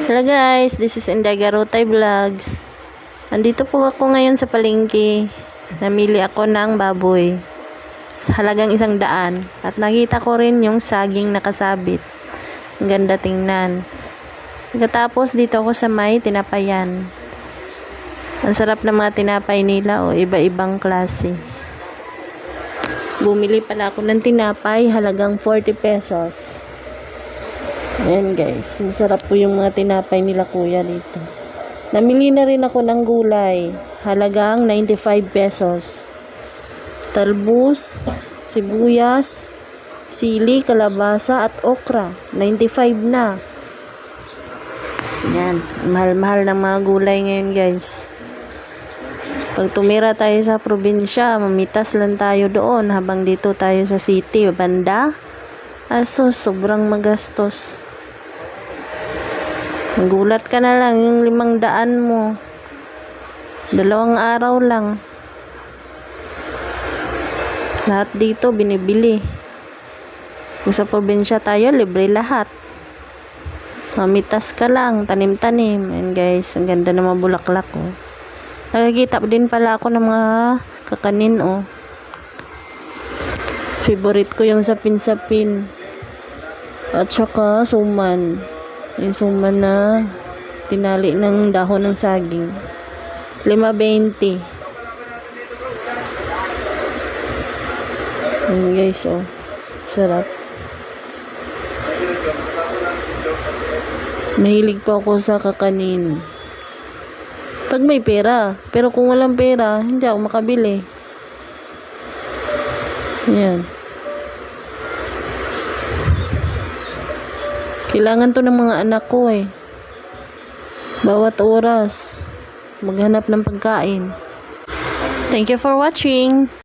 Hello guys, this is Indaga Rotay Vlogs. Andito po ako ngayon sa palengke. Namili ako ng baboy sa halagang 100 at nakita ko rin yung saging nakasabit. Ang ganda tingnan. Pagkatapos dito ako sa may tinapayan. Ang sarap ng mga tinapay nila, iba-ibang klase. Bumili pala ako ng tinapay halagang 40 pesos. Ayan guys, masarap po yung mga tinapay nila kuya dito. Namili na rin ako ng gulay, halagang 95 pesos. Talbos, sibuyas, sili, kalabasa at okra, 95 na. Ayan, mahal-mahal ng mga gulay ngayon guys. Pag tumira tayo sa probinsya, mamitas lang tayo doon habang dito tayo sa city, banda. Aso, sobrang magastos. Magulat ka na lang yung 500 mo. 2 araw lang. Lahat dito binibili. Kung sa probinsya tayo, libre lahat. Mamitas ka lang, tanim-tanim. And guys, ang ganda ng mga bulaklak oh. Nakikita din pala ako ng mga kakanin oh. Favorite ko yung sapin-sapin. At saka suman. Yung suman na tinali ng dahon ng saging. 5.20. Ayan guys oh. Sarap. Mahilig pa ako sa kakanin. Pag may pera. Pero kung walang pera, hindi ako makabili. Ayan. Kailangan to ng mga anak ko eh. Bawat oras, maghanap ng pagkain. Thank you for watching.